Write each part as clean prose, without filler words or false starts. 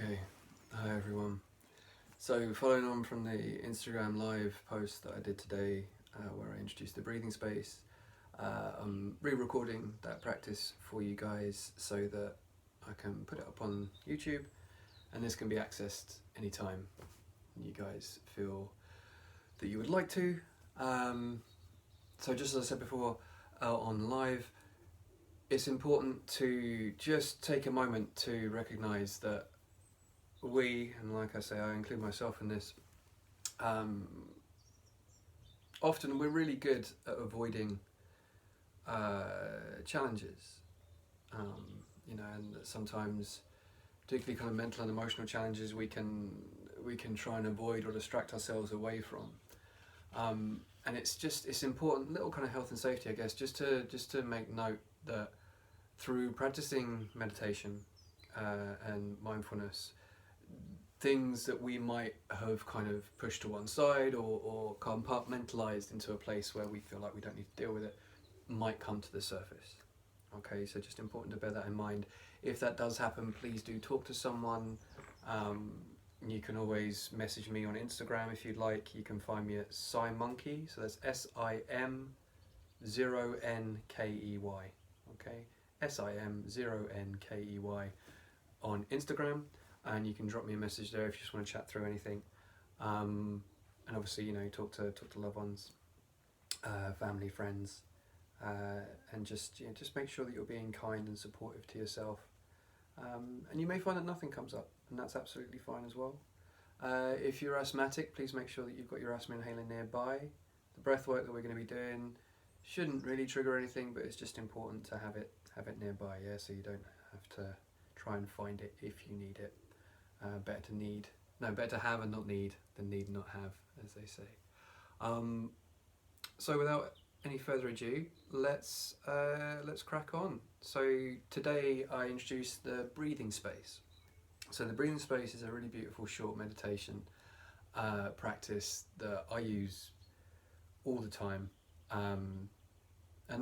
Okay, hi everyone. So, following on from the Instagram live post that I did today, where I introduced the breathing space, I'm re-recording that practice for you guys so that I can put it up on YouTube, and this can be accessed anytime you guys feel that you would like to. So, just as I said before, on live, it's important to just take a moment to recognise that we, and like I say, I include myself in this, often we're really good at avoiding challenges, and sometimes, particularly kind of mental and emotional challenges, we can try and avoid or distract ourselves away from. And it's important, little kind of health and safety, I guess, just to make note that through practicing meditation and mindfulness, things that we might have kind of pushed to one side or compartmentalized into a place where we feel like we don't need to deal with it might come to the surface. Okay, so just important to bear that in mind. If that does happen, please do talk to someone. You can always message me on Instagram if you'd like. You can find me at SimMonkey, so that's SIM0NKEY. Okay, SIM0NKEY on Instagram, and you can drop me a message there if you just want to chat through anything. And obviously, talk to loved ones, family, friends, and just make sure that you're being kind and supportive to yourself. And you may find that nothing comes up, and that's absolutely fine as well. If you're asthmatic, please make sure that you've got your asthma inhaler nearby. The breath work that we're going to be doing shouldn't really trigger anything, but it's just important to have it nearby, yeah, so you don't have to try and find it if you need it. Better to have and not need than need and not have, as they say. So without any further ado, let's crack on. So today I introduced the breathing space. So the breathing space is a really beautiful short meditation practice that I use all the time, and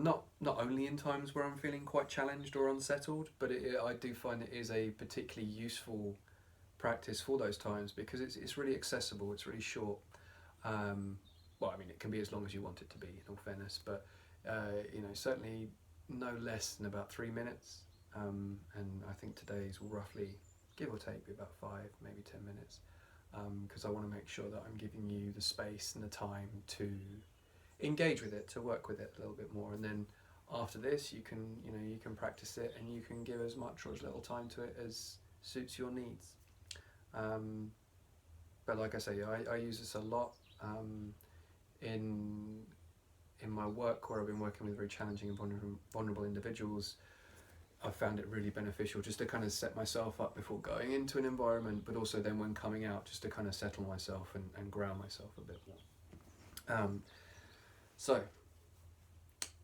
not only in times where I'm feeling quite challenged or unsettled, but I do find it is a particularly useful practice for those times because it's really accessible. It's really short. Well, I mean, it can be as long as you want it to be, in all fairness, but certainly no less than about 3 minutes. And I think today's will roughly, give or take, be about 5, maybe 10 minutes, because I want to make sure that I'm giving you the space and the time to engage with it, to work with it a little bit more, and then after this you can practice it, and you can give as much or as little time to it as suits your needs. But like I say, I use this a lot in my work where I've been working with very challenging and vulnerable individuals. I found it really beneficial just to kind of set myself up before going into an environment, but also then when coming out, just to kind of settle myself and ground myself a bit more. So,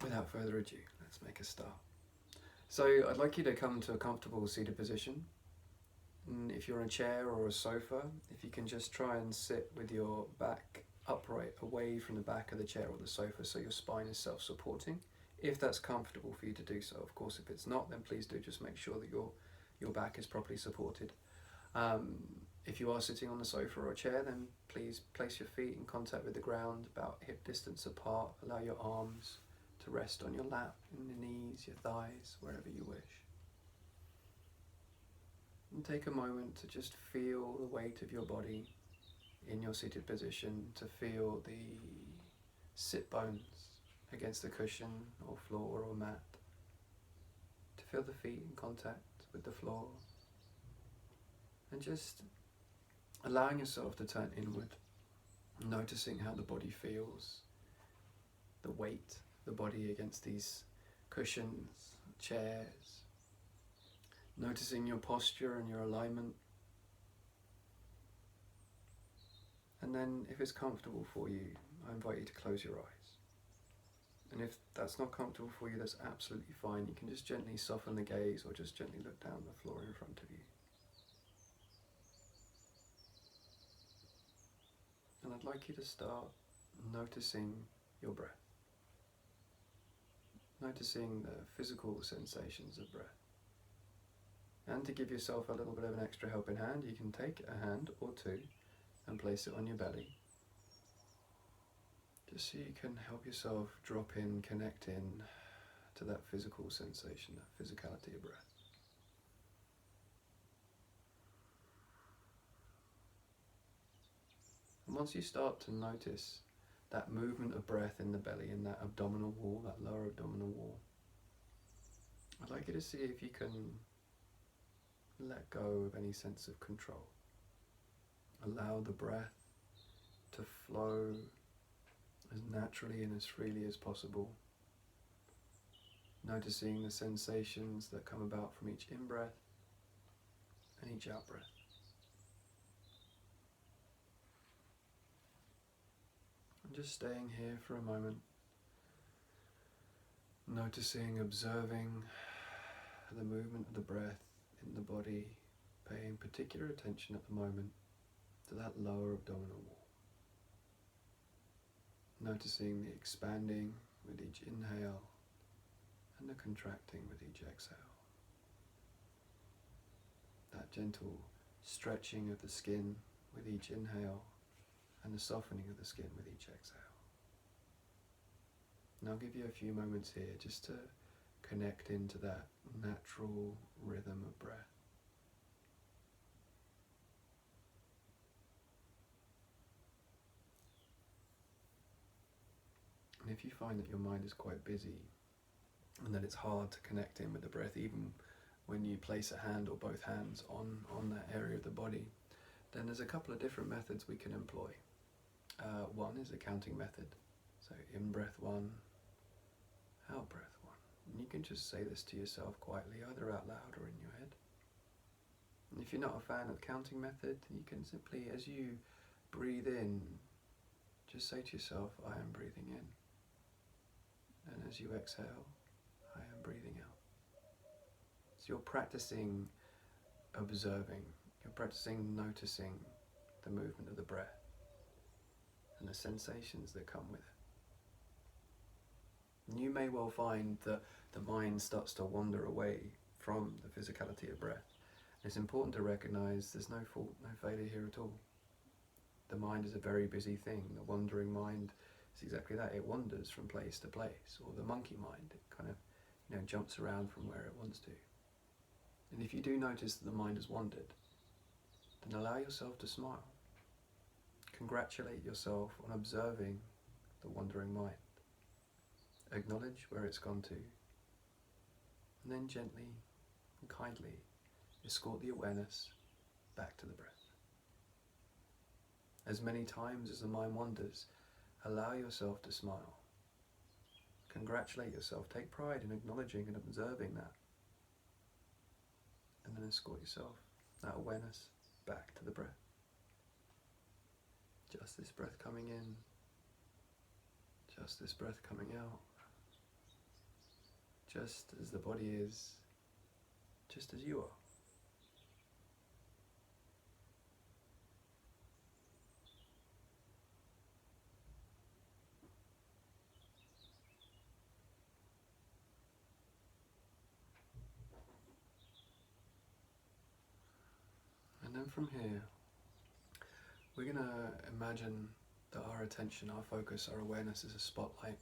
without further ado, let's make a start. So, I'd like you to come to a comfortable seated position. And if you're on a chair or a sofa, if you can just try and sit with your back upright away from the back of the chair or the sofa so your spine is self-supporting, if that's comfortable for you to do so. Of course, if it's not, then please do just make sure that your back is properly supported. If you are sitting on the sofa or a chair, then please place your feet in contact with the ground, about hip distance apart. Allow your arms to rest on your lap, in your knees, your thighs, wherever you wish. And take a moment to just feel the weight of your body in your seated position, to feel the sit bones against the cushion or floor or mat, to feel the feet in contact with the floor, and just allowing yourself to turn inward, noticing how the body feels, the weight, the body against these cushions, chairs, noticing your posture and your alignment. And then if it's comfortable for you, I invite you to close your eyes. And if that's not comfortable for you, that's absolutely fine. You can just gently soften the gaze or just gently look down the floor in front of you. And I'd like you to start noticing your breath. Noticing the physical sensations of breath. And to give yourself a little bit of an extra helping hand, you can take a hand or two and place it on your belly, just so you can help yourself drop in, connect in to that physical sensation, that physicality of breath. And once you start to notice that movement of breath in the belly, in that abdominal wall, that lower abdominal wall, I'd like you to see if you can let go of any sense of control. Allow the breath to flow as naturally and as freely as possible, noticing the sensations that come about from each in-breath and each out-breath. And just staying here for a moment, noticing, observing the movement of the breath in the body, paying particular attention at the moment to that lower abdominal wall. Noticing the expanding with each inhale and the contracting with each exhale. That gentle stretching of the skin with each inhale and the softening of the skin with each exhale. And I'll give you a few moments here just to connect into that natural rhythm of breath. And if you find that your mind is quite busy and that it's hard to connect in with the breath, even when you place a hand or both hands on that area of the body, then there's a couple of different methods we can employ. One is a counting method. So in-breath 1, out-breath 1. And you can just say this to yourself quietly, either out loud or in your head. And if you're not a fan of the counting method, you can simply, as you breathe in, just say to yourself, I am breathing in. And as you exhale, I am breathing out. So you're practicing observing, you're practicing noticing the movement of the breath and the sensations that come with it. And you may well find that the mind starts to wander away from the physicality of breath. And it's important to recognize there's no fault, no failure here at all. The mind is a very busy thing. The wandering mind is exactly that. It wanders from place to place. Or the monkey mind, it kind of jumps around from where it wants to. And if you do notice that the mind has wandered, then allow yourself to smile. Congratulate yourself on observing the wandering mind. Acknowledge where it's gone to, and then gently and kindly escort the awareness back to the breath. As many times as the mind wanders, allow yourself to smile. Congratulate yourself, take pride in acknowledging and observing that. And then escort yourself, that awareness, back to the breath. Just this breath coming in, just this breath coming out. Just as the body is, just as you are. And then from here, we're going to imagine that our attention, our focus, our awareness is a spotlight,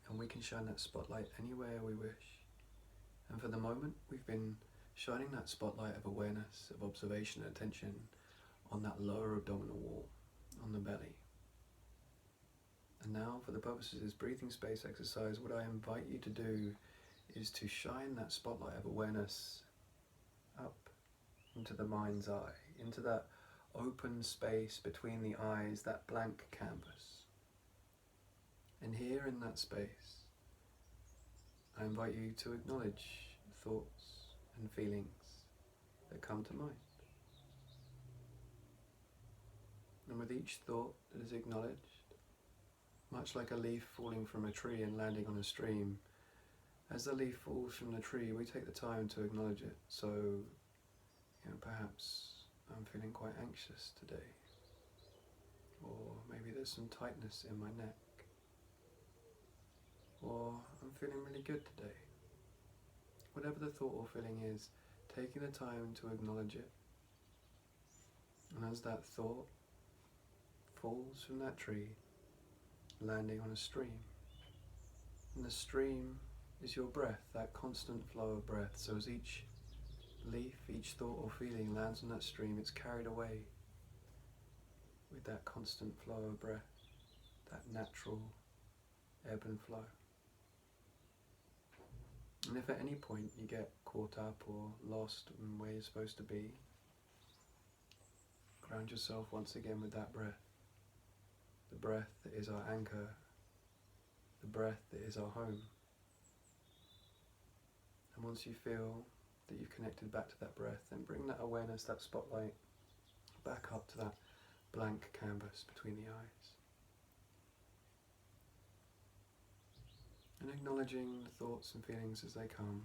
and we can shine that spotlight anywhere we wish. And for the moment, we've been shining that spotlight of awareness, of observation and attention on that lower abdominal wall, on the belly. And now, for the purposes of this breathing space exercise, what I invite you to do is to shine that spotlight of awareness up into the mind's eye, into that open space between the eyes, that blank canvas. And here in that space, I invite you to acknowledge thoughts and feelings that come to mind. And with each thought that is acknowledged, much like a leaf falling from a tree and landing on a stream, as the leaf falls from the tree, we take the time to acknowledge it. So, perhaps I'm feeling quite anxious today, or maybe there's some tightness in my neck, or I'm feeling really good today. Whatever the thought or feeling is, taking the time to acknowledge it. And as that thought falls from that tree, landing on a stream, and the stream is your breath, that constant flow of breath. So as each leaf, each thought or feeling lands on that stream, it's carried away with that constant flow of breath, that natural ebb and flow. And if at any point you get caught up or lost in where you're supposed to be, ground yourself once again with that breath. The breath that is our anchor, the breath that is our home. And once you feel that you've connected back to that breath, then bring that awareness, that spotlight, back up to that blank canvas between the eyes. And acknowledging the thoughts and feelings as they come,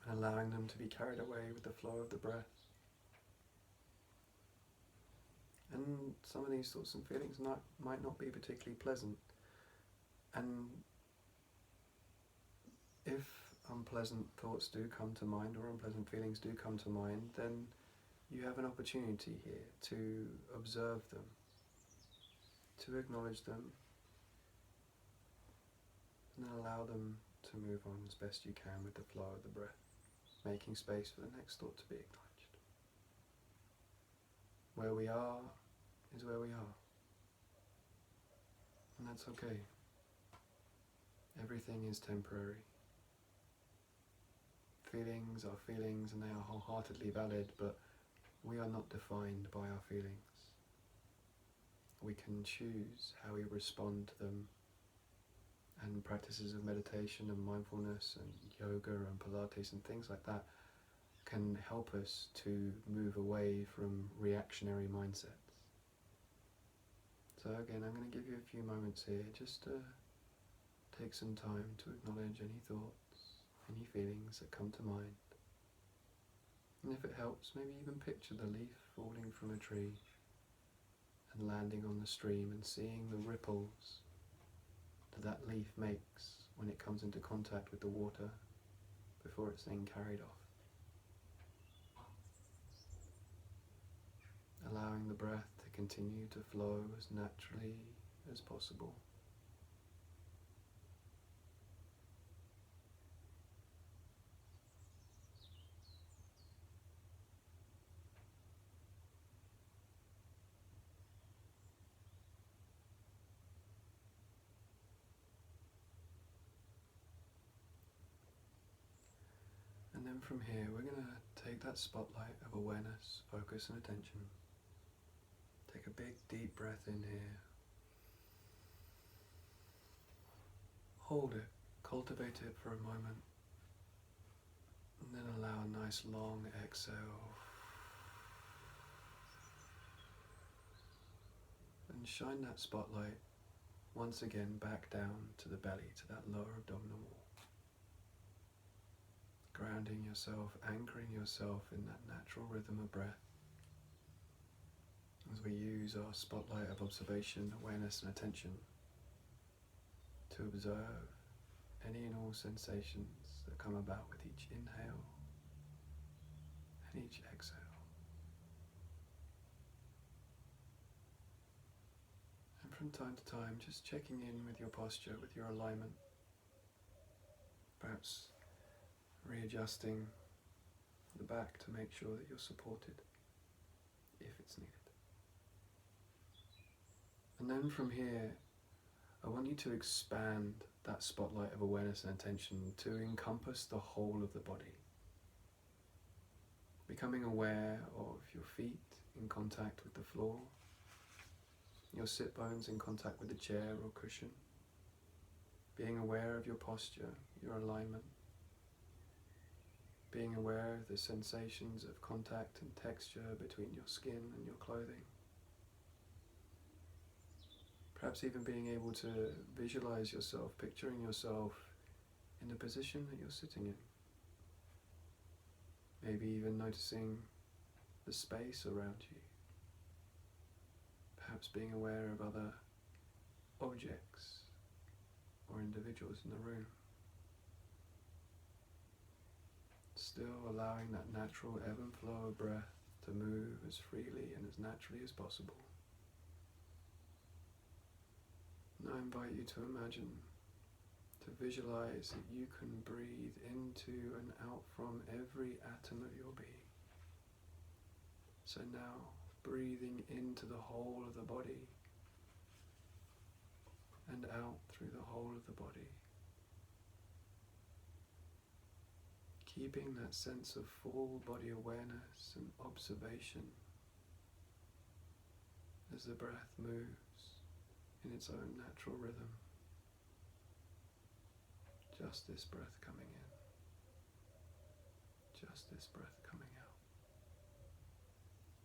and allowing them to be carried away with the flow of the breath. And some of these thoughts and feelings might not be particularly pleasant. And if unpleasant thoughts do come to mind, or unpleasant feelings do come to mind, then you have an opportunity here to observe them, to acknowledge them, and allow them to move on as best you can with the flow of the breath, making space for the next thought to be acknowledged. Where we are is where we are, and that's okay. Everything is temporary. Feelings are feelings, and they are wholeheartedly valid, but we are not defined by our feelings. We can choose how we respond to them, and practices of meditation and mindfulness and yoga and Pilates and things like that can help us to move away from reactionary mindsets. So again, I'm going to give you a few moments here just to take some time to acknowledge any thoughts, any feelings that come to mind. And if it helps, maybe even picture the leaf falling from a tree and landing on the stream, and seeing the ripples that leaf makes when it comes into contact with the water before it's then carried off. Allowing the breath to continue to flow as naturally as possible. And then from here, we're going to take that spotlight of awareness, focus and attention. Take a big deep breath in here. Hold it, cultivate it for a moment. And then allow a nice long exhale. And shine that spotlight once again back down to the belly, to that lower abdominal wall. Grounding yourself, anchoring yourself in that natural rhythm of breath. As we use our spotlight of observation, awareness and attention to observe any and all sensations that come about with each inhale and each exhale. And from time to time, just checking in with your posture, with your alignment. Perhaps readjusting the back to make sure that you're supported if it's needed. And then from here, I want you to expand that spotlight of awareness and attention to encompass the whole of the body. Becoming aware of your feet in contact with the floor, your sit bones in contact with the chair or cushion, being aware of your posture, your alignment, being aware of the sensations of contact and texture between your skin and your clothing. Perhaps even being able to visualize yourself, picturing yourself in the position that you're sitting in. Maybe even noticing the space around you. Perhaps being aware of other objects or individuals in the room. still allowing that natural ebb and flow of breath to move as freely and as naturally as possible. And I invite you to imagine, to visualize that you can breathe into and out from every atom of your being. So now, breathing into the whole of the body and out through the whole of the body. Keeping that sense of full body awareness and observation as the breath moves in its own natural rhythm. Just this breath coming in, just this breath coming out,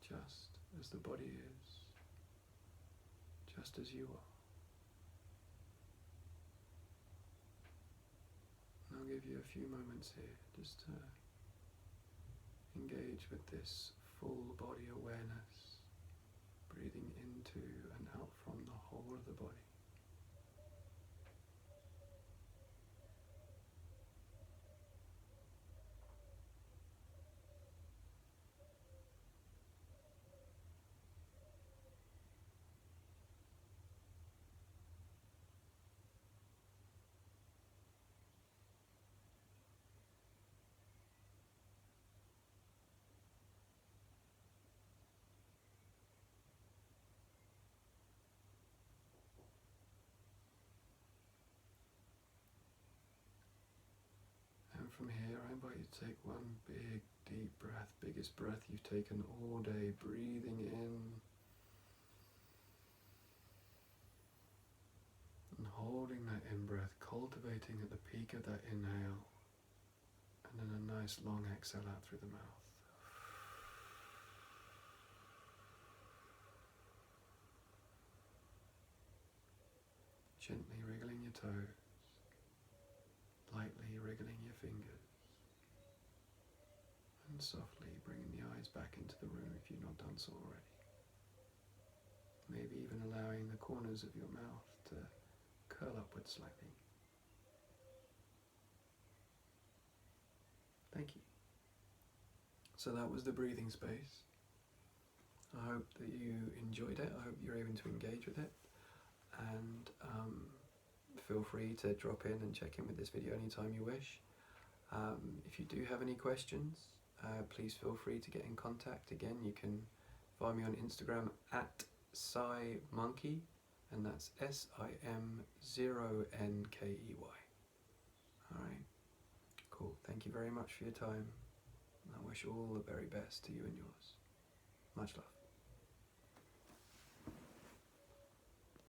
just as the body is, just as you are. And I'll give you a few moments here just to engage with this full body awareness, breathing into and out from the whole of the body. And from here, I invite you to take one big, deep breath, biggest breath you've taken all day, breathing in and holding that in-breath, cultivating at the peak of that inhale, and then a nice long exhale out through the mouth. Gently wriggling your toes, lightly wriggling your fingers, and softly bringing the eyes back into the room if you've not done so already. Maybe even allowing the corners of your mouth to curl upwards slightly. Thank you. So that was the breathing space. I hope that you enjoyed it. I hope you're able to engage with it. And feel free to drop in and check in with this video anytime you wish. If you do have any questions, please feel free to get in contact. Again, you can find me on Instagram at SiMonkey, and that's SIM0NKEY. Alright, cool. Thank you very much for your time. I wish all the very best to you and yours. Much love.